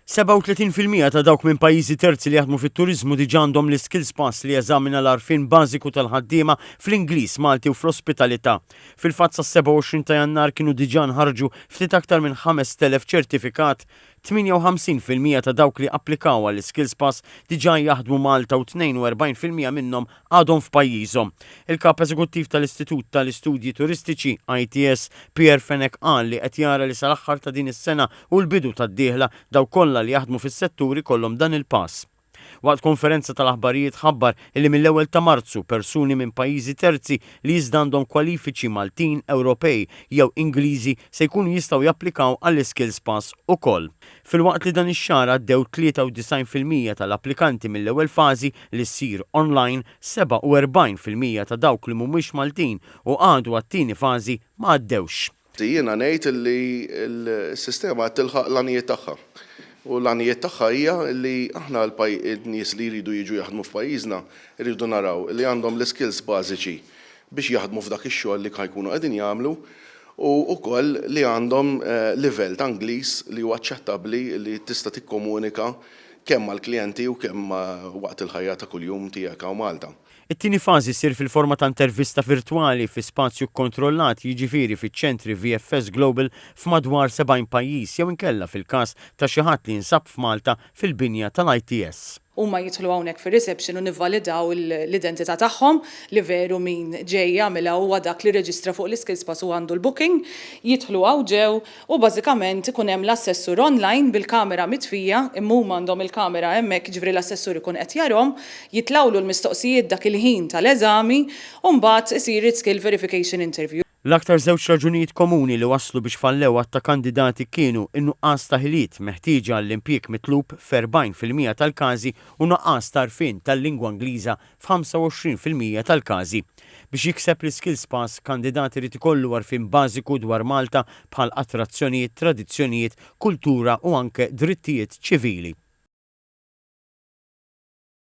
37% ta' dawk minn pajjiżi terzi li jaħdmu fit-turiżmu diġà għandhom l-skills pass li jeżamina l-għarfien bażiku tal-ħaddiema fl-Ingliż, Malti u fl-ospitalità. Fil-fatt sa' 27 ta' Jannar kienu diġà nħarġu ftit aktar minn 5,000 ċertifikat. 58% ta' dawk li applikaw għall-skills pass diġà jaħdmu Malta u 42% minnhom għadhom f'pajjiżhom. Il-kap eżekuttiv tal-Istitut tal-Istudji Turistiċi ITS Pierre Fenech qal li qed jara li sal-aħħar ta' din is-sena u l-bidu tad-dieħla daw kollha li jaħdmu fis-setturi kollhom dan il-pass. Waqt konferenza tal-aħbarijiet ħabbar illi mill-1 ta' Marzu persuni minn pajjiżi terzi li iżda għandhom kwalifiċi Maltin, Ewropej jew Ingliżi se jkunu jistgħu japplikaw għall-skills pass ukoll. Filwaqt li dan ix-xahar għaddew 93% tal-applikanti mill-ewwel fażi li ssir online, 47% ta' dawk li mhumiex Maltin u għadu għat-tieni fażi ma għaddewx. Jiena ngħid li l-sistema tilħaq l-għanijiet tagħha. U l-għanijiet tagħha hija li aħna l-nies li jridu jiġu jaħdmu f'pajjiżna jridu naraw li għandhom l-skills bażiċi biex jaħdmu f'dak ix-xogħol li jkunu qegħdin jagħmlu u wkoll li għandhom livell ta' Ingliż li huwa aċċettabbli li tista' tikkomunika kemm mal-klijenti u kemm waqt il-ħajja ta' kuljum tiegħek hawn Malta. It-tieni fażi ssir fil-forma ta' intervista virtwali fi spazju kontrollat jiġifieri fiċ-ċentri VFS Global f'madwar 70 pajjiż jew inkella fil-każ ta' xi ħadd li jinsab f'Malta fil-binja tal-ITS. Huma jidħlu hawnhekk fir-reception u nivvalidaw l-identità tagħhom li veru min ġej jagħmilha huwa dak li reġistra fuq l-skills pass u għandu l-booking, jidħlu hawn ġew u bażikament ikun hemm l-assessur online bil-kamera mitfija, imma huma għandhom il-kamera hemmhekk jiġifieri l-assessur ikun qed jarhom, jitlawlu l-mistoqsijiet dak il-ħin tal-eżami u mbagħad isir skill verification interview. L-aktar żewġ raġunijiet komuni li waslu biex fallew ta' kandidati kienu in-nuqqas ta' ħiliet meħtieġa għall-impjieg mitlub f'40% tal-każi u nuqqas ta' għarfien tal-lingwa Ingliża f'25% tal-każi. Biex jikseb l-skills pass, kandidati rid ikollu għarfien bażiku dwar Malta bħal attrazzjonijiet, tradizzjonijiet, kultura u anke drittijiet ċivili.